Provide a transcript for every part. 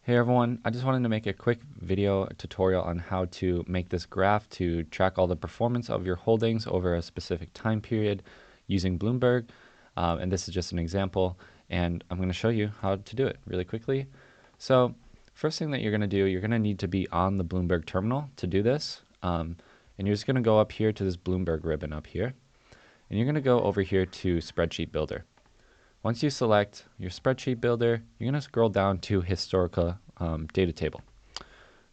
Hey everyone, I just wanted to make a quick video tutorial on how to make this graph to track all the performance of your holdings over a specific time period using Bloomberg. And this is just an example, and I'm going to show you how to do it really quickly. So first thing that you're going to do, you're going to need to be on the Bloomberg terminal to do this. And you're just going to go up here to this Bloomberg ribbon up here, and you're going to go over here to Spreadsheet Builder. Once you select your spreadsheet builder, you're going to scroll down to historical data table.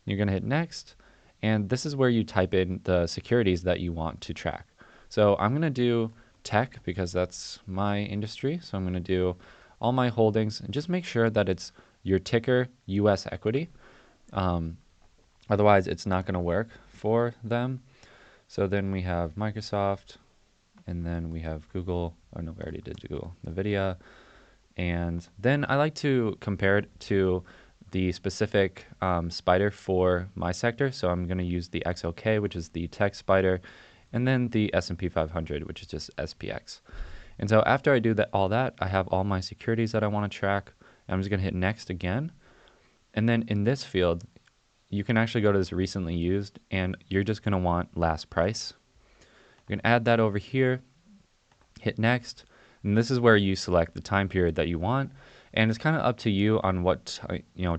You're going to hit next, and this is where you type in the securities that you want to track. So I'm going to do tech because that's my industry. So I'm going to do all my holdings and just make sure that it's your ticker US equity. Otherwise, it's not going to work for them. So then we have Microsoft, and then we have Google. Oh no, we already did Google. NVIDIA. And then I like to compare it to the specific spider for my sector. So I'm going to use the XOK, which is the tech spider, and then the S&P 500, which is just SPX. And so after I do all that, I have all my securities that I want to track. I'm just going to hit next again. And then in this field, you can actually go to this recently used, and you're just going to want last price. You can add that over here, hit next, and this is where you select the time period that you want, and it's kind of up to you on what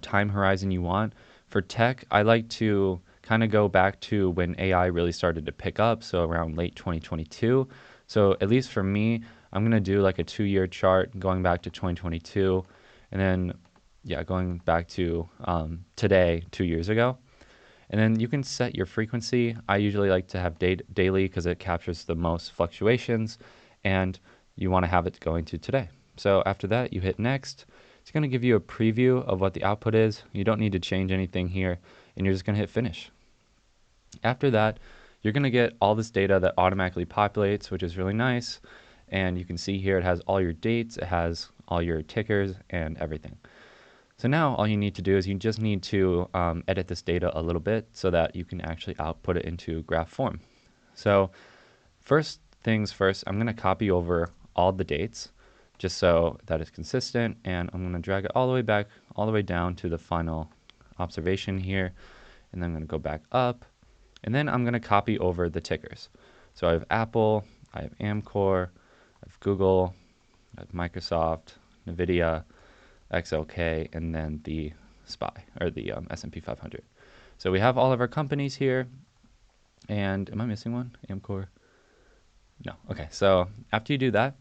time horizon you want. For tech, I like to kind of go back to when AI really started to pick up, so around late 2022. So at least for me, I'm going to do like a 2-year chart going back to 2022, and then going back to today, 2 years ago. And then you can set your frequency. I usually like to have daily because it captures the most fluctuations, and you want to have it going to today. So after that, you hit next. It's going to give you a preview of what the output is. You don't need to change anything here, and you're just going to hit finish. After that, you're going to get all this data that automatically populates, which is really nice. And you can see here it has all your dates, it has all your tickers and everything. So now all you need to do is you just need to edit this data a little bit so that you can actually output it into graph form. So first things first, I'm going to copy over all the dates just so that it's consistent, and I'm going to drag it all the way back, all the way down to the final observation here, and then I'm going to go back up, and then I'm going to copy over the tickers. So I have Apple, I have Amcor, I have Google, I have Microsoft, NVIDIA, XLK, and then the SPY, or the S&P 500. So we have all of our companies here, and am I missing one? Amcor? No. Okay, so after you do that,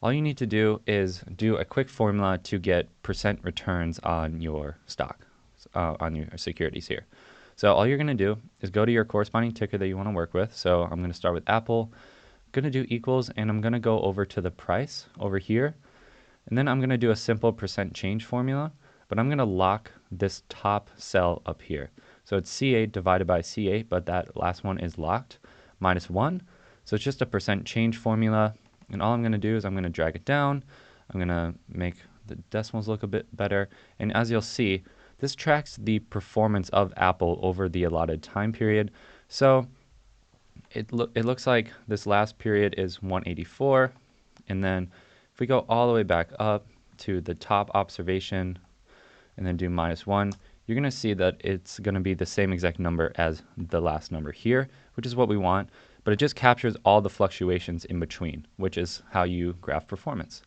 all you need to do is do a quick formula to get percent returns on your stock, on your securities here. So all you're going to do is go to your corresponding ticker that you want to work with. So I'm going to start with Apple. I'm going to do equals, and I'm going to go over to the price over here. And then I'm going to do a simple percent change formula, but I'm going to lock this top cell up here. So it's C8 divided by C8, but that last one is locked, -1. So it's just a percent change formula. And all I'm going to do is I'm going to drag it down. I'm going to make the decimals look a bit better. And as you'll see, this tracks the performance of Apple over the allotted time period. So it looks like this last period is 184. And then if we go all the way back up to the top observation and then do -1, you're going to see that it's going to be the same exact number as the last number here, which is what we want, but it just captures all the fluctuations in between, which is how you graph performance.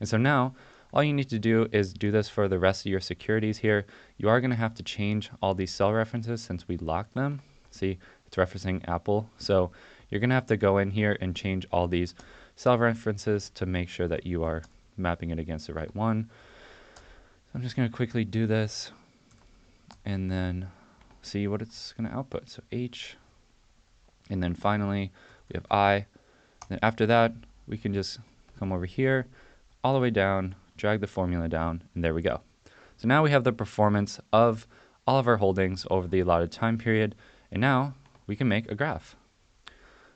And so now all you need to do is do this for the rest of your securities here. You are going to have to change all these cell references since we locked them. See, it's referencing Apple. So you're going to have to go in here and change all these cell references to make sure that you are mapping it against the right one. So I'm just going to quickly do this and then see what it's going to output. So H, and then finally we have I. Then after that, we can just come over here all the way down, drag the formula down, and there we go. So now we have the performance of all of our holdings over the allotted time period, and now we can make a graph.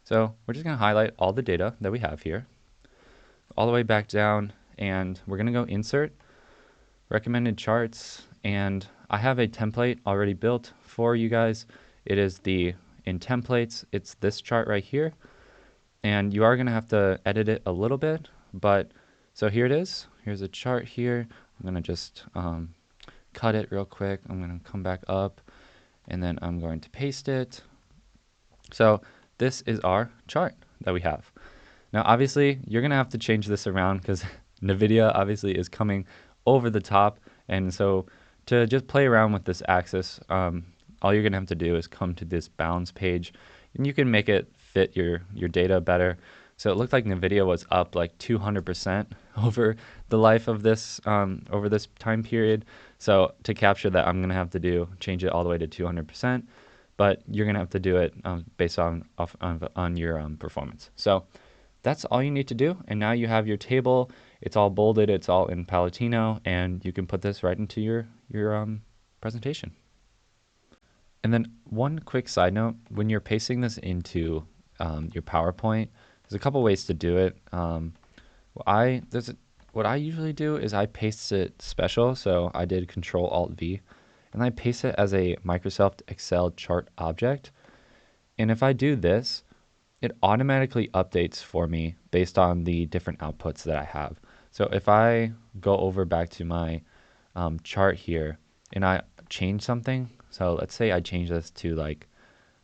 So we're just going to highlight all the data that we have here, all the way back down, and we're going to go Insert, Recommended Charts, and I have a template already built for you guys. It is in templates, it's this chart right here, and you are going to have to edit it a little bit, but so here it is. Here's a chart here. I'm going to just cut it real quick. I'm going to come back up and then I'm going to paste it. So this is our chart that we have. Now, obviously, you're going to have to change this around because NVIDIA obviously is coming over the top. And so to just play around with this axis, all you're going to have to do is come to this bounds page and you can make it fit your data better. So it looked like NVIDIA was up like 200% over the life of this, over this time period. So to capture that, I'm going to have to change it all the way to 200%, but you're going to have to do it based on your performance. So that's all you need to do. And now you have your table. It's all bolded. It's all in Palatino, and you can put this right into your presentation. And then one quick side note, when you're pasting this into your PowerPoint, there's a couple ways to do it. What I usually do is I paste it special. So I did Control-Alt-V, and I paste it as a Microsoft Excel chart object. And if I do this, it automatically updates for me based on the different outputs that I have. So if I go over back to my chart here and I change something, so let's say I change this to like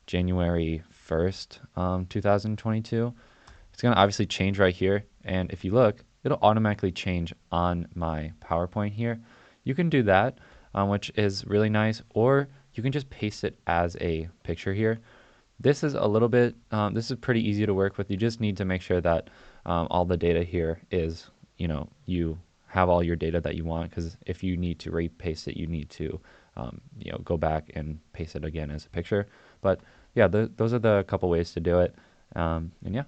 January 1st, 2022, it's going to obviously change right here. And if you look, it'll automatically change on my PowerPoint here. You can do that, which is really nice, or you can just paste it as a picture here. This is a little bit, this is pretty easy to work with. You just need to make sure that all the data here is, you have all your data that you want, because if you need to repaste it, you need to, go back and paste it again as a picture. But yeah, those are the couple ways to do it. And yeah,